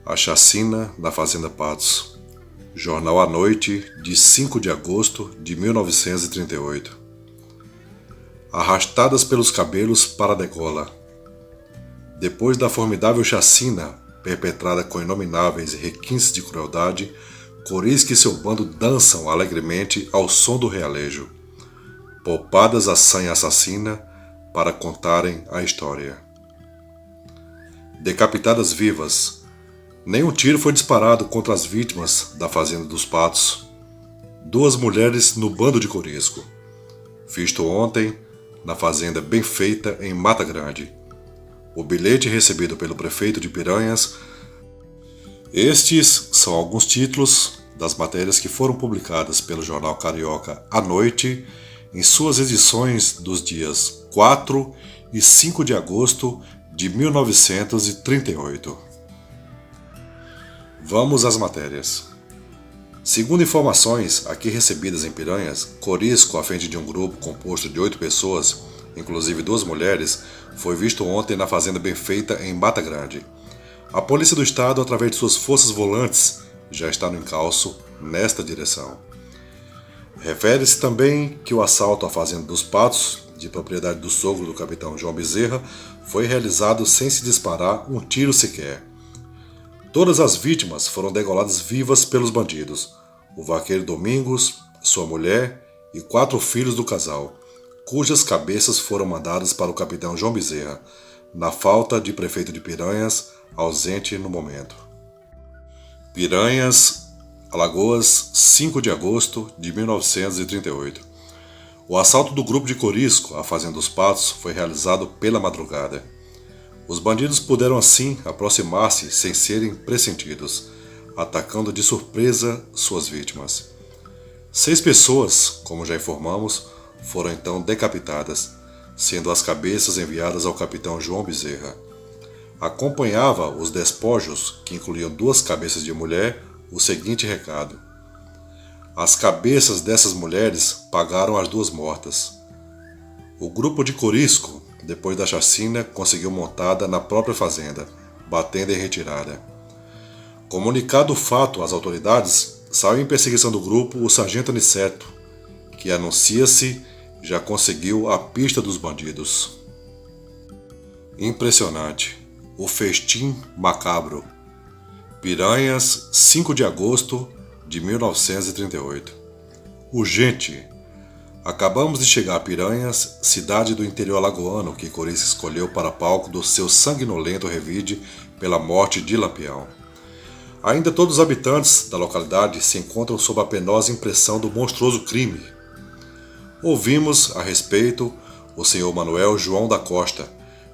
A chacina na Fazenda Patos. Jornal à Noite, de 5 de agosto de 1938. Arrastadas pelos cabelos para a degola. Depois da formidável chacina, perpetrada com inomináveis requintes de crueldade, Corisco e seu bando dançam alegremente ao som do realejo, poupadas a sanha assassina para contarem a história. Decapitadas vivas. Nenhum tiro foi disparado contra as vítimas da Fazenda dos Patos. 2 mulheres no bando de Corisco. Visto ontem na Fazenda Bem Feita, em Mata Grande. O bilhete recebido pelo prefeito de Piranhas. Estes são alguns títulos das matérias que foram publicadas pelo jornal Carioca à Noite em suas edições dos dias 4 e 5 de agosto de 1938. Vamos às matérias. Segundo informações aqui recebidas em Piranhas, Corisco, à frente de um grupo composto de 8 pessoas, inclusive 2 mulheres, foi visto ontem na Fazenda Bem Feita, em Mata Grande. A Polícia do Estado, através de suas forças volantes, já está no encalço nesta direção. Refere-se também que o assalto à Fazenda dos Patos, de propriedade do sogro do capitão João Bezerra, foi realizado sem se disparar um tiro sequer. Todas as vítimas foram degoladas vivas pelos bandidos: o vaqueiro Domingos, sua mulher e 4 filhos do casal, cujas cabeças foram mandadas para o capitão João Bezerra, na falta de prefeito de Piranhas, ausente no momento. Piranhas, Alagoas, 5 de agosto de 1938. O assalto do grupo de Corisco à Fazenda dos Patos foi realizado pela madrugada. Os bandidos puderam assim aproximar-se sem serem pressentidos, atacando de surpresa suas vítimas. 6 pessoas, como já informamos, foram então decapitadas, sendo as cabeças enviadas ao capitão João Bezerra. Acompanhava os despojos, que incluíam 2 cabeças de mulher, o seguinte recado: as cabeças dessas mulheres pagaram as 2 mortas. O grupo de Corisco, depois da chacina, conseguiu montada na própria fazenda, batendo em retirada. Comunicado o fato às autoridades, saiu em perseguição do grupo o sargento Aniceto, que anuncia-se já conseguiu a pista dos bandidos. Impressionante. O festim macabro. Piranhas, 5 de agosto de 1938. Urgente. Acabamos de chegar a Piranhas, cidade do interior alagoano que Corisco escolheu para palco do seu sanguinolento revide pela morte de Lampião. Ainda todos os habitantes da localidade se encontram sob a penosa impressão do monstruoso crime. Ouvimos, a respeito, o senhor Manuel João da Costa,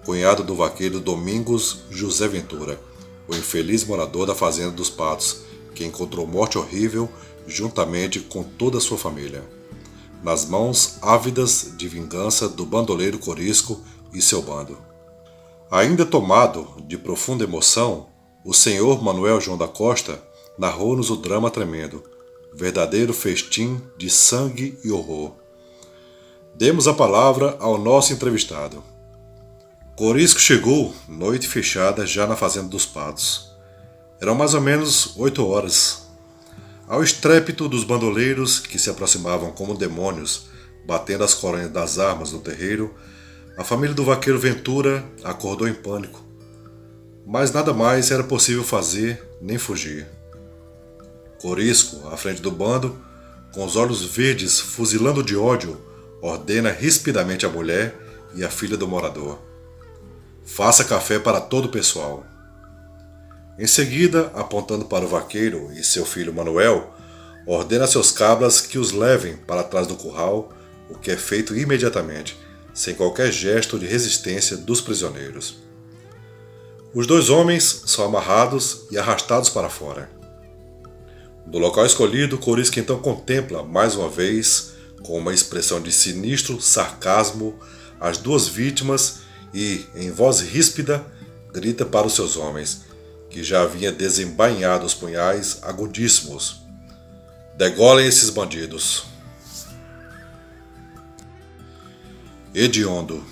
cunhado do vaqueiro Domingos José Ventura, o infeliz morador da Fazenda dos Patos, que encontrou morte horrível juntamente com toda a sua família, nas mãos ávidas de vingança do bandoleiro Corisco e seu bando. Ainda tomado de profunda emoção, o senhor Manuel João da Costa narrou-nos o drama tremendo, verdadeiro festim de sangue e horror. Demos a palavra ao nosso entrevistado. Corisco chegou, noite fechada, já na Fazenda dos Patos. Eram mais ou menos 8 horas. Ao estrépito dos bandoleiros que se aproximavam como demônios, batendo as coronhas das armas no terreiro, a família do vaqueiro Ventura acordou em pânico. Mas nada mais era possível fazer nem fugir. Corisco, à frente do bando, com os olhos verdes fuzilando de ódio, ordena rispidamente a mulher e a filha do morador: faça café para todo o pessoal. Em seguida, apontando para o vaqueiro e seu filho Manuel, ordena a seus cabras que os levem para trás do curral, o que é feito imediatamente, sem qualquer gesto de resistência dos prisioneiros. Os 2 homens são amarrados e arrastados para fora. Do local escolhido, Corisco então contempla, mais uma vez, com uma expressão de sinistro sarcasmo, as 2 vítimas e, em voz ríspida, grita para os seus homens, que já havia desembainhado os punhais agudíssimos: degolem esses bandidos. Hediondo.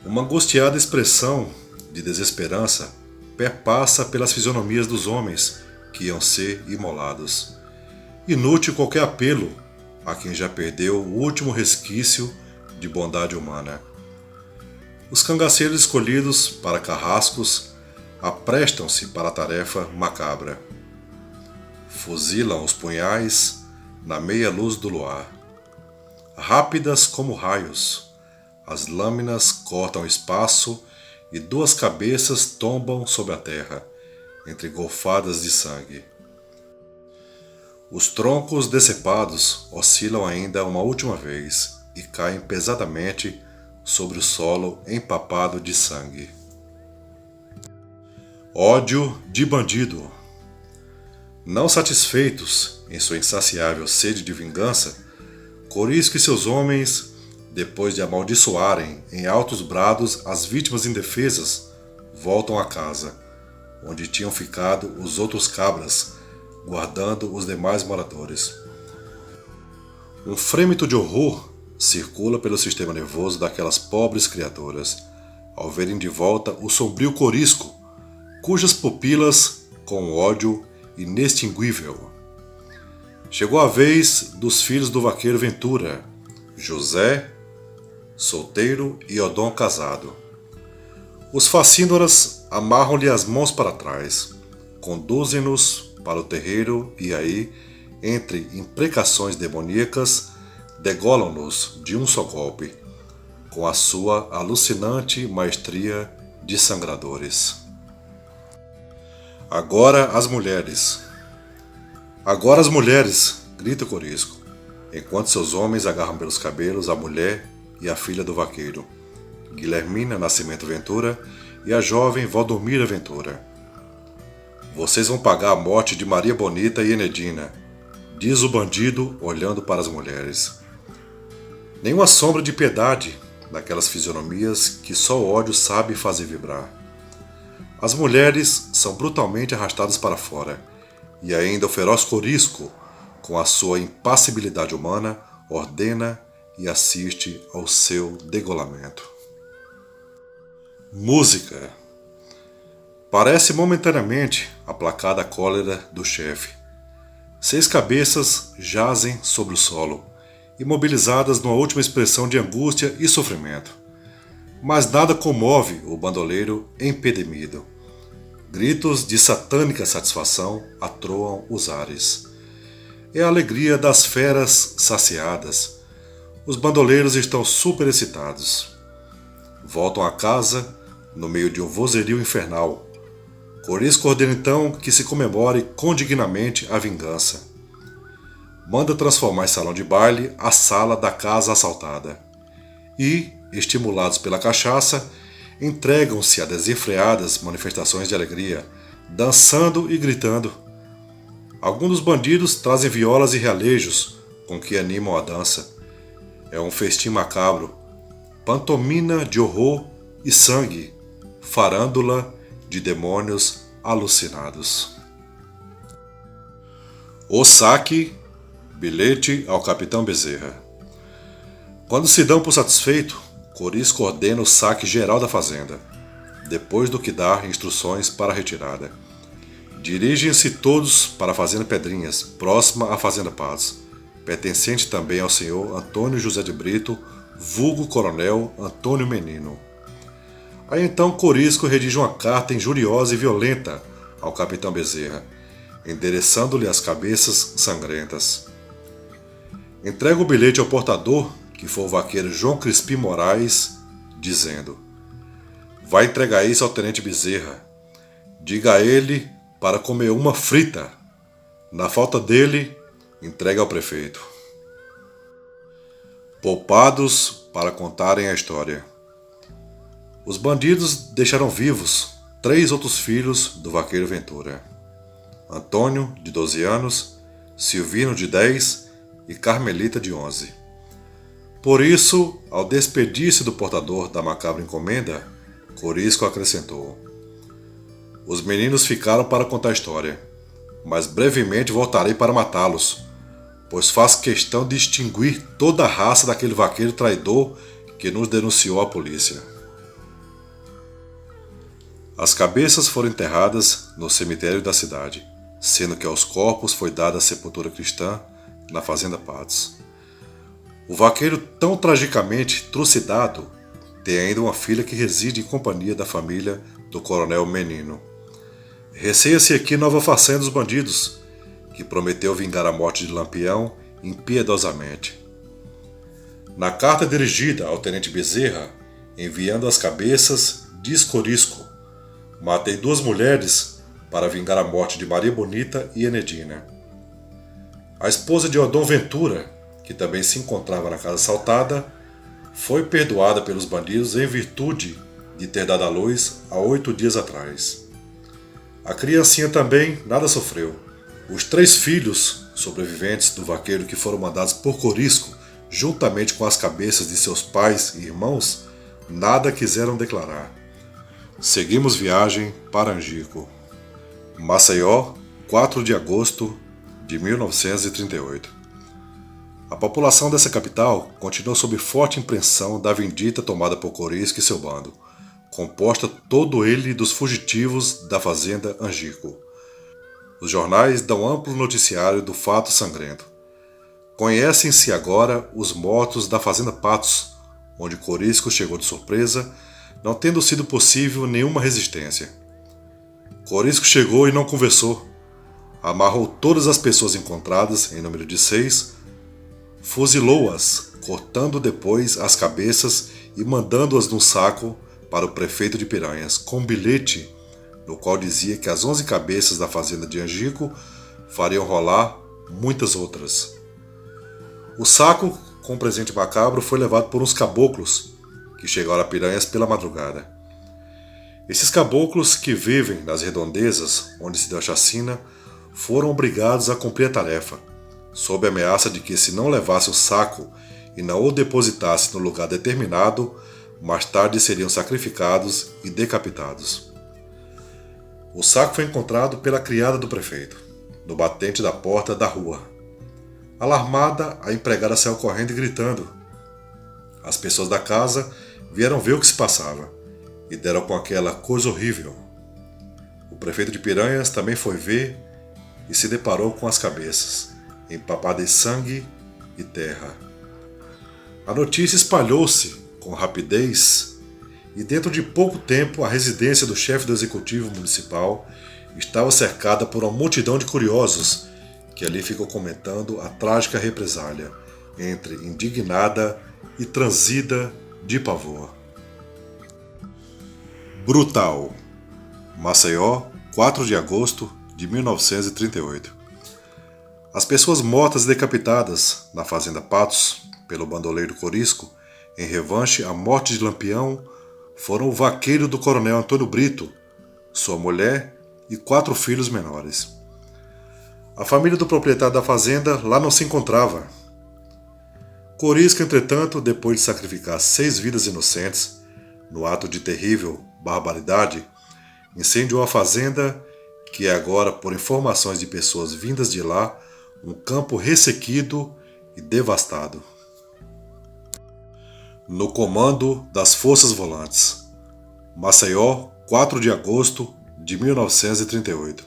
Uma angustiada expressão de desesperança perpassa pelas fisionomias dos homens que iam ser imolados. Inútil qualquer apelo a quem já perdeu o último resquício de bondade humana. Os cangaceiros escolhidos para carrascos aprestam-se para a tarefa macabra. Fuzilam os punhais na meia luz do luar. Rápidas como raios, as lâminas cortam o espaço e duas cabeças tombam sobre a terra, entre golfadas de sangue. Os troncos decepados oscilam ainda uma última vez e caem pesadamente sobre o solo empapado de sangue. Ódio de bandido. Não satisfeitos em sua insaciável sede de vingança, Corisco e seus homens, depois de amaldiçoarem em altos brados as vítimas indefesas, voltam a casa, onde tinham ficado os outros cabras, guardando os demais moradores. Um frêmito de horror circula pelo sistema nervoso daquelas pobres criaturas, ao verem de volta o sombrio Corisco, cujas pupilas, com ódio inextinguível. Chegou a vez dos filhos do vaqueiro Ventura, José, solteiro, e Odon, casado. Os facínoras amarram-lhe as mãos para trás, conduzem-nos para o terreiro e aí, entre imprecações demoníacas, degolam-nos de um só golpe, com a sua alucinante maestria de sangradores. Agora as mulheres! Agora as mulheres! Grita Corisco, enquanto seus homens agarram pelos cabelos a mulher e a filha do vaqueiro, Guilhermina Nascimento Ventura e a jovem Valdomira Ventura. Vocês vão pagar a morte de Maria Bonita e Enedina, diz o bandido olhando para as mulheres. Nenhuma sombra de piedade naquelas fisionomias que só o ódio sabe fazer vibrar. As mulheres são brutalmente arrastadas para fora, e ainda o feroz Corisco, com a sua impassibilidade humana, ordena e assiste ao seu degolamento. Música. Parece momentaneamente aplacada a cólera do chefe. 6 cabeças jazem sobre o solo, imobilizadas numa última expressão de angústia e sofrimento. Mas nada comove o bandoleiro empedemido. Gritos de satânica satisfação atroam os ares. É a alegria das feras saciadas. Os bandoleiros estão superexcitados. Voltam a casa no meio de um vozerio infernal. Corisco ordena então que se comemore condignamente a vingança. Manda transformar em salão de baile a sala da casa assaltada. E, estimulados pela cachaça, entregam-se a desenfreadas manifestações de alegria, dançando e gritando. Alguns dos bandidos trazem violas e realejos com que animam a dança. É um festim macabro, pantomina de horror e sangue, farândula de demônios alucinados. O saque, bilhete ao capitão Bezerra. Quando se dão por satisfeito, Corisco ordena o saque geral da fazenda, depois do que dá instruções para a retirada. Dirigem-se todos para a fazenda Pedrinhas, próxima à fazenda Paz, pertencente também ao senhor Antônio José de Brito, vulgo coronel Antônio Menino. Aí então Corisco redige uma carta injuriosa e violenta ao capitão Bezerra, endereçando-lhe as cabeças sangrentas. Entrega o bilhete ao portador, que foi o vaqueiro João Crispim Moraes, dizendo: vai entregar isso ao tenente Bezerra. Diga a ele para comer uma frita. Na falta dele, entregue ao prefeito. Poupados para contarem a história. Os bandidos deixaram vivos 3 outros filhos do vaqueiro Ventura: Antônio, de 12 anos, Silvino, de 10 e Carmelita, de 11. Por isso, ao despedir-se do portador da macabra encomenda, Corisco acrescentou: os meninos ficaram para contar a história, mas brevemente voltarei para matá-los, pois faço questão de extinguir toda a raça daquele vaqueiro traidor que nos denunciou à polícia. As cabeças foram enterradas no cemitério da cidade, sendo que aos corpos foi dada a sepultura cristã na Fazenda Patos. O vaqueiro, tão tragicamente trucidado, tem ainda uma filha que reside em companhia da família do coronel Menino. Receia-se aqui nova façanha dos bandidos, que prometeu vingar a morte de Lampião impiedosamente. Na carta dirigida ao tenente Bezerra, enviando as cabeças, diz Corisco: matei 2 mulheres para vingar a morte de Maria Bonita e Enedina. A esposa de Odon Ventura, que também se encontrava na casa assaltada, foi perdoada pelos bandidos em virtude de ter dado à luz há 8 dias atrás. A criancinha também nada sofreu. Os 3 filhos sobreviventes do vaqueiro que foram mandados por Corisco, juntamente com as cabeças de seus pais e irmãos, nada quiseram declarar. Seguimos viagem para Angico. Maceió, 4 de agosto de 1938. A população dessa capital continuou sob forte impressão da vindita tomada por Corisco e seu bando, composta todo ele dos fugitivos da fazenda Angico. Os jornais dão amplo noticiário do fato sangrento. Conhecem-se agora os mortos da fazenda Patos, onde Corisco chegou de surpresa, não tendo sido possível nenhuma resistência. Corisco chegou e não conversou. Amarrou todas as pessoas encontradas, em número de 6, fuzilou-as, cortando depois as cabeças e mandando-as num saco para o prefeito de Piranhas, com um bilhete no qual dizia que as 11 cabeças da fazenda de Angico fariam rolar muitas outras. O saco com o presente macabro foi levado por uns caboclos que chegaram a Piranhas pela madrugada. Esses caboclos, que vivem nas redondezas onde se deu a chacina, foram obrigados a cumprir a tarefa, sob a ameaça de que, se não levasse o saco e não o depositasse no lugar determinado, mais tarde seriam sacrificados e decapitados. O saco foi encontrado pela criada do prefeito, no batente da porta da rua. Alarmada, a empregada saiu correndo e gritando. As pessoas da casa vieram ver o que se passava e deram com aquela coisa horrível. O prefeito de Piranhas também foi ver e se deparou com as cabeças, empapadas em sangue e terra. A notícia espalhou-se com rapidez e dentro de pouco tempo a residência do chefe do executivo municipal estava cercada por uma multidão de curiosos que ali ficou comentando a trágica represália, entre indignada e transida de pavor. Brutal. Maceió, 4 de agosto de 1938. As pessoas mortas e decapitadas na fazenda Patos pelo bandoleiro Corisco, em revanche à morte de Lampião, foram o vaqueiro do coronel Antônio Brito, sua mulher e 4 filhos menores. A família do proprietário da fazenda lá não se encontrava. Corisco, entretanto, depois de sacrificar 6 vidas inocentes, no ato de terrível barbaridade, incendiou a fazenda, que é agora, por informações de pessoas vindas de lá, um campo ressequido e devastado. No comando das Forças Volantes. Maceió, 4 de agosto de 1938.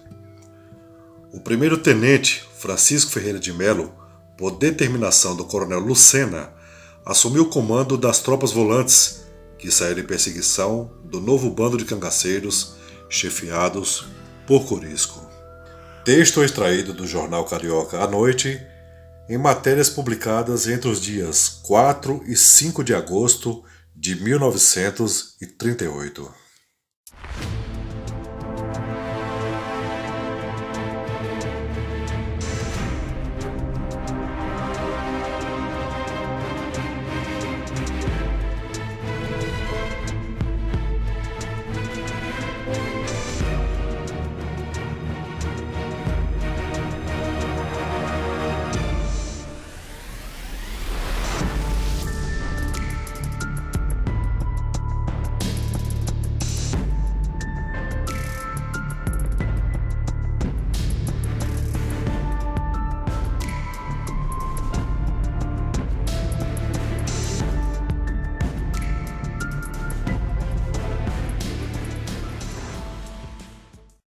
O primeiro-tenente Francisco Ferreira de Melo, por determinação do coronel Lucena, assumiu o comando das tropas volantes, que saíram em perseguição do novo bando de cangaceiros, chefiados por Corisco. Texto extraído do jornal Carioca à Noite, em matérias publicadas entre os dias 4 e 5 de agosto de 1938.